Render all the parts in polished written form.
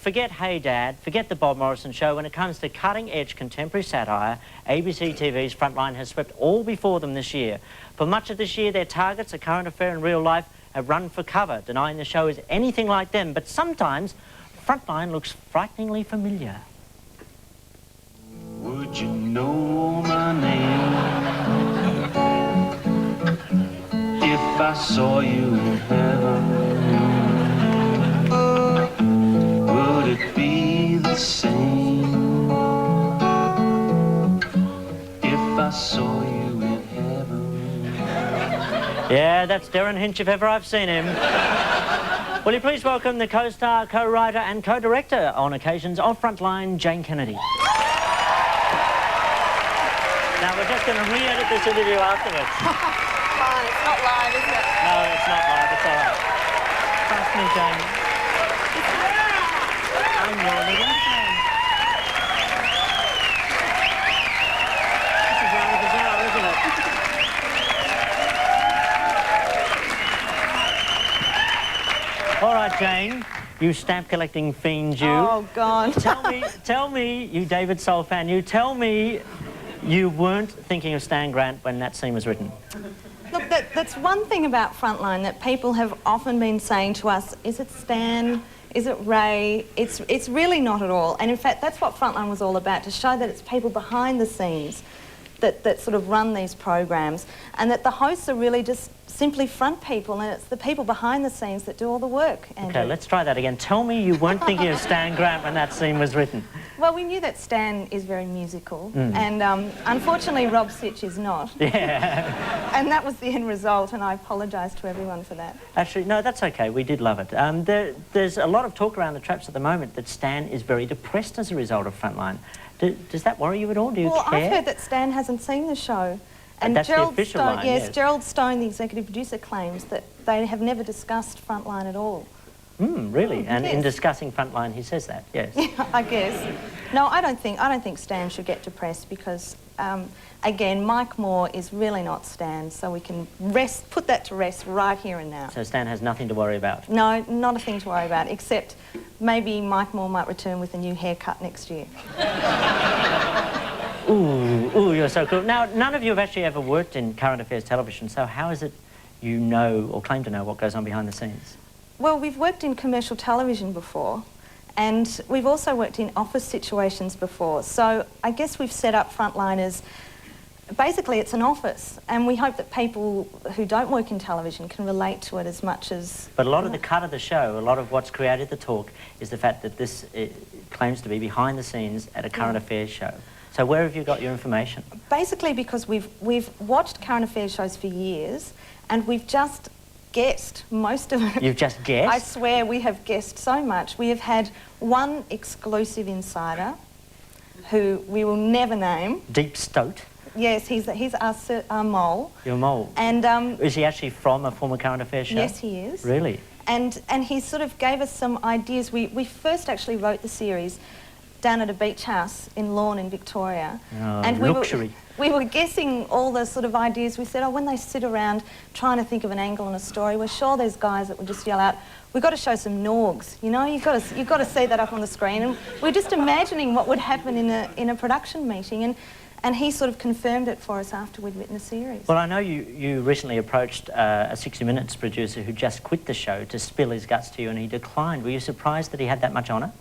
forget Hey Dad, forget the Bob Morrison Show. When it comes to cutting-edge contemporary satire, ABC TV's Frontline has swept all before them this year. For much of this year, their targets, a current affair in real life, have run for cover, denying the show is anything like them. But sometimes, Frontline looks frighteningly familiar. Would you know my name if I saw you in heaven? Would it be the same if I saw you in heaven? Yeah, that's Darren Hinch if ever I've seen him. Will you please welcome the co-star, co-writer and co-director on occasions of Frontline, Jane Kennedy. Now, we're just going to re-edit this interview afterwards. Come on, it's not live, is it? No, it's not live, it's all right. Trust me, Jane. I'm your little Jane. This is rather bizarre, isn't it? All right, Jane, you stamp-collecting fiend, you. Oh, God. Tell me, you David Soul fan, you tell me you weren't thinking of Stan Grant when that scene was written. Look, that's one thing about Frontline that people have often been saying to us, is it Stan? Is it Ray? It's really not at all. And in fact, that's what Frontline was all about, to show that it's people behind the scenes that sort of run these programs, and that the hosts are really just simply front people, and it's the people behind the scenes that do all the work. Andrew. Okay, let's try that again. Tell me you weren't thinking of Stan Grant when that scene was written. Well, we knew that Stan is very musical, and unfortunately Rob Sitch is not. Yeah. And that was the end result, and I apologise to everyone for that. Actually, no, that's okay. We did love it. There's a lot of talk around the traps at the moment that Stan is very depressed as a result of Frontline. Does that worry you at all? Do you care? Well, I've heard that Stan hasn't seen the show. And that's Gerald the official Stone, line, yes, yes. Gerald Stone, the executive producer, claims that they have never discussed Frontline at all. Really? And yes. in discussing Frontline, he says that, yes. Yeah, I guess. No, I don't think Stan should get depressed because, again, Mike Moore is really not Stan, so we can put that to rest right here and now. So Stan has nothing to worry about? No, not a thing to worry about, except maybe Mike Moore might return with a new haircut next year. Ooh, you're so cool. Now, none of you have actually ever worked in current affairs television, so how is it you know or claim to know what goes on behind the scenes? Well, we've worked in commercial television before, and we've also worked in office situations before, so I guess we've set up Frontline as basically it's an office, and we hope that people who don't work in television can relate to it as much as... But a lot of the cut of the show, a lot of what's created the talk, is the fact that this claims to be behind the scenes at a current affairs show. So where have you got your information? Basically because we've watched current affairs shows for years, and we've just guessed most of it. You've just guessed? I swear we have guessed so much. We have had one exclusive insider who we will never name. Deep Stoat? Yes, he's our mole. Your mole? And is he actually from a former current affairs show? Yes, he is. Really? And he sort of gave us some ideas. We first actually wrote the series down at a beach house in Lorne in Victoria. Oh, and luxury. We were guessing all the sort of ideas. We said, oh, when they sit around trying to think of an angle in a story, we're sure there's guys that would just yell out, we've got to show some Norgs, you know, you've got to see that up on the screen. And we're just imagining what would happen in a production meeting, and he sort of confirmed it for us after we'd written the series. Well, I know you recently approached a 60 Minutes producer who just quit the show to spill his guts to you, and he declined. Were you surprised that he had that much honour?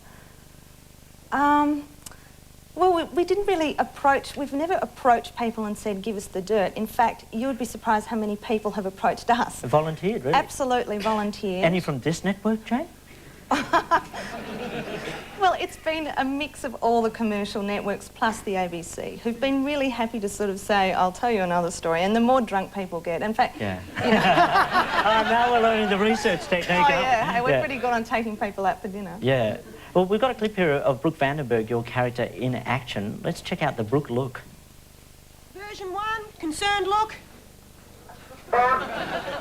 Well, we didn't really we've never approached people and said, give us the dirt. In fact, you would be surprised how many people have approached us. Volunteered, really? Absolutely volunteered. Any from this network, Jane? Well, it's been a mix of all the commercial networks plus the ABC, who've been really happy to sort of say, I'll tell you another story, and the more drunk people get. In fact, yeah. You know. Now we're learning the research technique. Oh, yeah, hey, we're pretty good on taking people out for dinner. Yeah. Well, we've got a clip here of Brooke Vandenberg, your character, in action. Let's check out the Brooke look. Version 1, concerned look.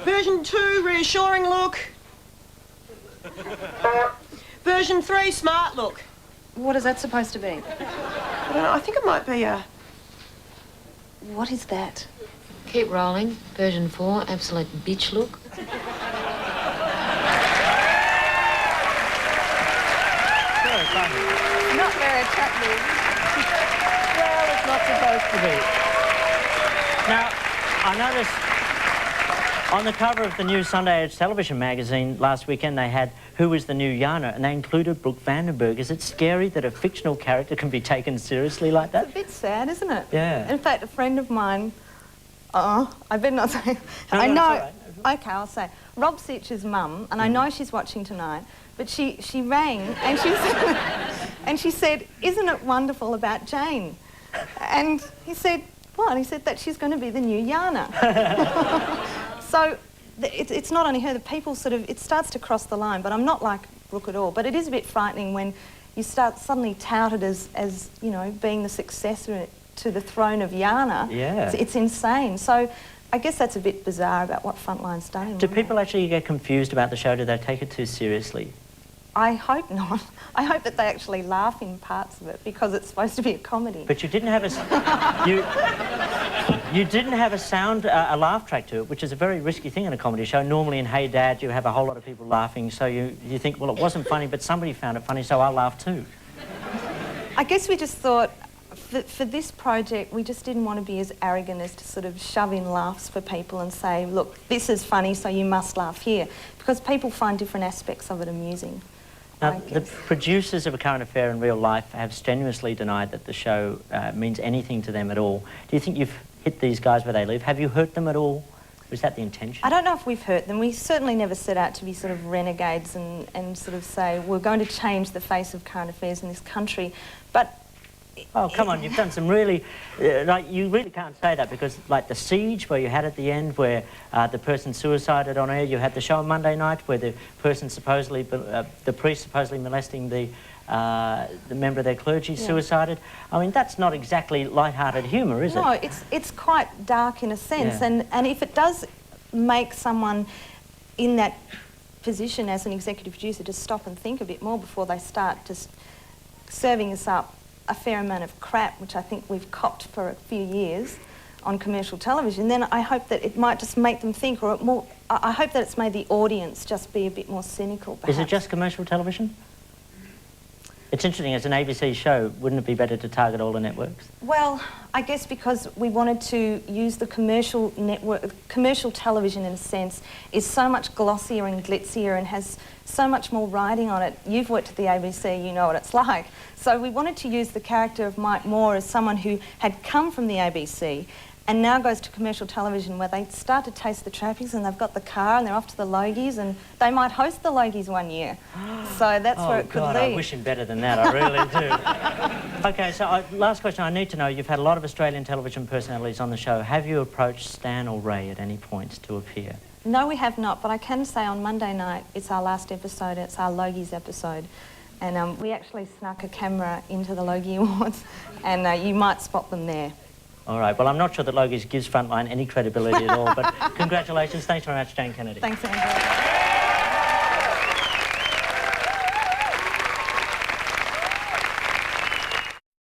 Version 2, reassuring look. Version 3, smart look. What is that supposed to be? I don't know, I think it might be a... What is that? Keep rolling. Version 4, absolute bitch look. funny. Not very attractive. Well, it's not supposed to be. Now, I noticed on the cover of the new Sunday Age television magazine last weekend, they had Who is the New Yana, and they included Brooke Vandenberg. Is it scary that a fictional character can be taken seriously like that? It's a bit sad, isn't it? Yeah. In fact, a friend of mine, I better not say, No, I no, know, it's all right. okay, I'll say, Rob Sitch's mum, and I know she's watching tonight, but she rang and she said, and she said, isn't it wonderful about Jane? And he said, what? He said that she's going to be the new Yana. So it's not only her, the people sort of, it starts to cross the line, but I'm not like Brooke at all. But it is a bit frightening when you start suddenly touted as you know, being the successor to the throne of Yana. Yeah. It's insane. So I guess that's a bit bizarre about what Frontline's done. Do people actually get confused about the show? Do they take it too seriously? I hope not. I hope that they actually laugh in parts of it because it's supposed to be a comedy. But you didn't have you didn't have a sound, a laugh track to it, which is a very risky thing in a comedy show. Normally in Hey Dad, you have a whole lot of people laughing, so you think, well, it wasn't funny, but somebody found it funny, so I'll laugh too. I guess we just thought, for this project, we just didn't want to be as arrogant as to sort of shove in laughs for people and say, look, this is funny, so you must laugh here, because people find different aspects of it amusing. Now, the producers of A Current Affair in Real Life have strenuously denied that the show means anything to them at all. Do you think you've hit these guys where they live? Have you hurt them at all? Was that the intention? I don't know if we've hurt them. We certainly never set out to be sort of renegades and sort of say, we're going to change the face of current affairs in this country. But oh, come on, you've done some really... like, you really can't say that because, like, The Siege, where you had at the end where the person suicided on air, you had the show on Monday night where the person supposedly, the priest supposedly molesting the member of their clergy suicided. I mean, that's not exactly light-hearted humour, is it? No, it's quite dark in a sense. Yeah. And if it does make someone in that position as an executive producer to stop and think a bit more before they start just serving us up a fair amount of crap, which I think we've copped for a few years on commercial television, then I hope that it might just make them think, or I hope that it's made the audience just be a bit more cynical, perhaps. Is it just commercial television? It's interesting, as an ABC show, wouldn't it be better to target all the networks? Well, I guess because we wanted to use the commercial network, commercial television in a sense, is so much glossier and glitzier and has so much more riding on it. You've worked at the ABC, you know what it's like. So we wanted to use the character of Mike Moore as someone who had come from the ABC and now goes to commercial television where they start to taste the trappings and they've got the car and they're off to the Logies and they might host the Logies one year. So that's where it could God, lead. I wish him better than that, I really do. Okay, so last question I need to know, you've had a lot of Australian television personalities on the show. Have you approached Stan or Ray at any point to appear? No, we have not, but I can say on Monday night it's our last episode, it's our Logies episode. And we actually snuck a camera into the Logie Awards and you might spot them there. All right, well, I'm not sure that Logies gives Frontline any credibility at all, but congratulations. Thanks very much, Jane Kennedy. Thanks, Andrew.